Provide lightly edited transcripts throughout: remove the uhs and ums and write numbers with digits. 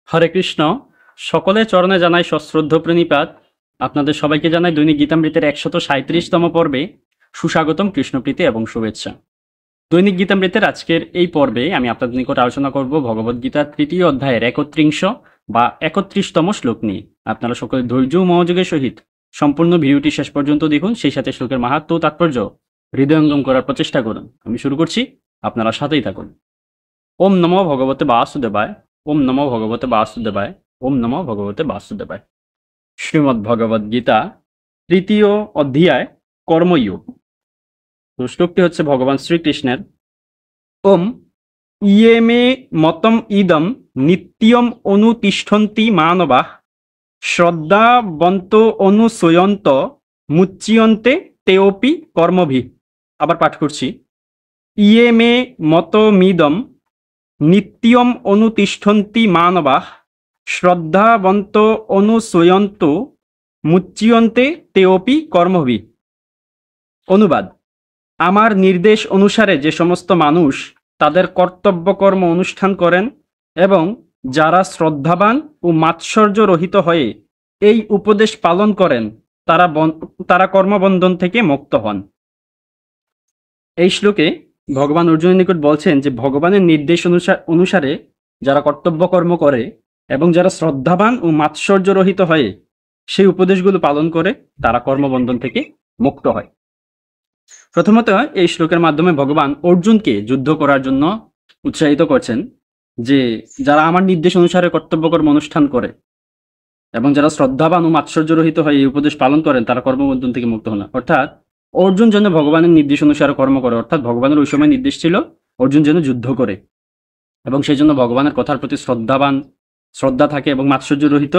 হরে কৃষ্ণ। সকলের চরণে জানাই সশ্রদ্ধ প্রণিপাত। আপনাদের সবাইকে জানাই দৈনিক গীতামৃতের 137তম পর্বে সুস্বাগতম, কৃষ্ণপ্রীতি এবং শুভেচ্ছা। দৈনিক গীতামৃতের আজকের এই পর্বে আমি আপনাদের নিকট আলোচনা করব ভগবদ্গীতার 3য় অধ্যায়ের 31 বা 31তম শ্লোক নিয়ে। আপনারা সকলে ধৈর্য ও মনোযোগের সহিত সম্পূর্ণ ভিডিওটি শেষ পর্যন্ত দেখুন, সেই সাথে শ্লোকের মাহাত্ম্য ও তাৎপর্য হৃদয়ঙ্গম করার প্রচেষ্টা করুন। আমি শুরু করছি, আপনারা সাথেই থাকুন। ওম নমো ভগবতে বাসুদেবায়, ওম নমো ভগবতে বাসুদেবায়, ওম নমো ভগবতে বাসুদেবায়। শ্রীমদ্ ভগবদ গীতা 3য় অধ্যায় কর্মযোগ। তো শ্লোকটি হচ্ছে ভগবান শ্রীকৃষ্ণের। ওম ইয়ে মে মতম ইদম নিত্যম অনুতিষ্ঠন্তি মানবাঃ শ্রদ্ধাবন্ত অনুসয়ন্ত মুচ্যন্তে তেওপি কর্মভি। আবার পাঠ করছি। ইয়ে মে মতমিদম নিত্যম অনুতিষ্ঠন্তি মানবাঃ শ্রদ্ধাবন্ত অনুসয়ন্ত মুচ্যন্তে তেওপি কর্মভি। অনুবাদ: আমার নির্দেশ অনুসারে যে সমস্ত মানুষ তাদের কর্তব্য কর্ম অনুষ্ঠান করেন এবং যারা শ্রদ্ধাবান ও মাৎসর্য রহিত হয়ে এই উপদেশ পালন করেন তারা কর্মবন্ধন থেকে মুক্ত হন। এই শ্লোকে ভগবান অর্জুনের নিকট বলছেন যে ভগবানের নির্দেশ অনুসারে যারা কর্তব্য কর্ম করে এবং যারা শ্রদ্ধাবান ও মাৎসর্য রহিত হয়ে সেই উপদেশগুলো পালন করে তারা কর্মবন্ধন থেকে মুক্ত হয়। প্রথমত এই শ্লোকের মাধ্যমে ভগবান অর্জুনকে যুদ্ধ করার জন্য উৎসাহিত করছেন যে যারা আমার নির্দেশ অনুসারে কর্তব্য কর্ম অনুষ্ঠান করে এবং যারা শ্রদ্ধাবান ও মাৎসর্য রহিত হয়ে এই উপদেশ পালন করেন তারা কর্মবন্ধন থেকে মুক্ত হন। অর্থাৎ অর্জুন যেন ভগবানের নির্দেশ অনুসারে কর্ম করে, অর্থাৎ ভগবানের ওই সময় নির্দেশ ছিল অর্জুন যেন যুদ্ধ করে এবং সেই জন্য ভগবানের কথার প্রতি শ্রদ্ধা থাকে এবং মাৎসর্য রহিত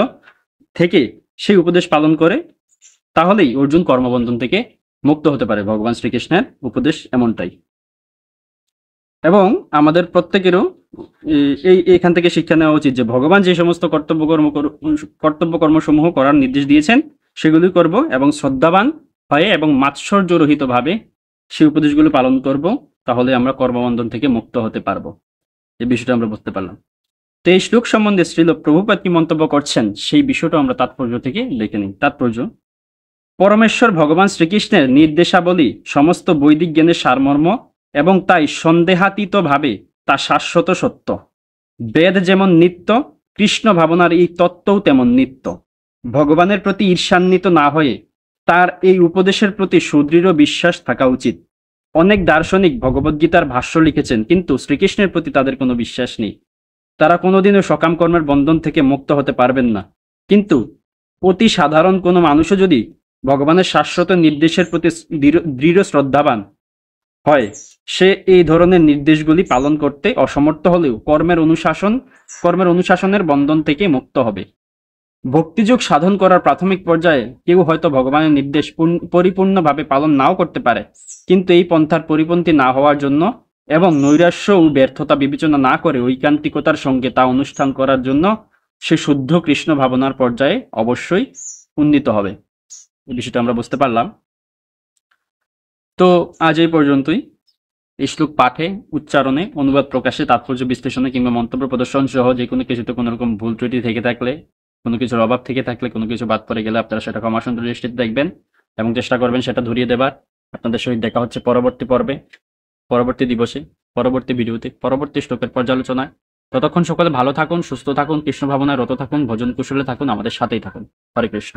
থেকে সেই উপদেশ পালন করে, তাহলেই অর্জুন কর্মবন্ধন থেকে মুক্ত হতে পারে। ভগবান শ্রীকৃষ্ণের উপদেশ এমনটাই। এবং আমাদের প্রত্যেকেরও এখান থেকে শিক্ষা নেওয়া উচিত যে ভগবান যে সমস্ত কর্তব্য কর্মসমূহ করার নির্দেশ দিয়েছেন সেগুলি করব এবং শ্রদ্ধাবান হয়ে এবং মাৎসর্য রহিত ভাবে সেই উপদেশগুলো পালন করব, তাহলে আমরা কর্মবন্ধন থেকে মুক্ত হতে পারবো। এই বিষয়টা আমরা বুঝতে পারলাম। তো এই শ্লোক সম্বন্ধে শ্রীল প্রভুপাদ কি মন্তব্য করছেন সেই বিষয়টা আমরা তাৎপর্য থেকে দেখে নিই। তাৎপর্য: পরমেশ্বর ভগবান শ্রীকৃষ্ণের নির্দেশাবলী সমস্ত বৈদিক জ্ঞানের সারমর্ম এবং তাই সন্দেহাতীতভাবে তা শাশ্বত সত্য। বেদ যেমন নিত্য, কৃষ্ণ ভাবনার এই তত্ত্বও তেমন নিত্য। ভগবানের প্রতি ঈর্ষান্বিত না হয়ে তার এই উপদেশের প্রতি সুদৃঢ় বিশ্বাস থাকা উচিত। অনেক দার্শনিক ভগবদ্গীতার ভাষ্য লিখেছেন, কিন্তু শ্রীকৃষ্ণের প্রতি তাদের কোনো বিশ্বাস নেই। তারা কোনোদিনও সকাম কর্মের বন্ধন থেকে মুক্ত হতে পারবেন না। কিন্তু অতি সাধারণ কোনো মানুষও যদি ভগবানের শাশ্বত নির্দেশের প্রতি দৃঢ় শ্রদ্ধাবান হয়, সে এই ধরনের নির্দেশগুলি পালন করতে অসমর্থ হলেও কর্মের অনুশাসনের বন্ধন থেকে মুক্ত হবে। ভক্তিযোগ সাধন করার প্রাথমিক পর্যায়ে কেউ হয়তো ভগবানের নির্দেশ পরিপূর্ণভাবে পালন নাও করতে পারে, কিন্তু এই পন্থার পরিপন্থী না হওয়ার জন্য এবং নৈরাশ্য ও ব্যর্থতা বিবেচনা না করে ঐকান্তিকতার সঙ্গে তা অনুষ্ঠান করার জন্য সে শুদ্ধ কৃষ্ণ ভাবনার পর্যায়ে অবশ্যই উন্নীত হবে। এই বিষয়টা আমরা বুঝতে পারলাম। তো আজ এই পর্যন্তই। এই শ্লোক পাঠে, উচ্চারণে, অনুবাদ প্রকাশে, তাৎপর্য বিশ্লেষণে কিংবা মন্তব্য প্রদর্শন সহ যে কোনো কিছুতে কোনো রকম ভুল ত্রুটি থেকে থাকলে, কোনো কিছুর অভাব থেকে থাকলে, কোনো কিছু বাদ পড়ে গেলে আপনারা সেটা ক্ষমা সুন্দর দৃষ্টিতে দেখবেন এবং চেষ্টা করবেন সেটা ধরিয়ে দেবার। আপনাদের সহিত দেখা হচ্ছে পরবর্তী পর্বে, পরবর্তী দিবসে, পরবর্তী ভিডিওতে, পরবর্তী শ্লোকের পর্যালোচনায়। ততক্ষণ সকলে ভালো থাকুন, সুস্থ থাকুন, কৃষ্ণ ভাবনায় রত থাকুন, ভজন কুশলে থাকুন, আমাদের সাথেই থাকুন। হরে কৃষ্ণ।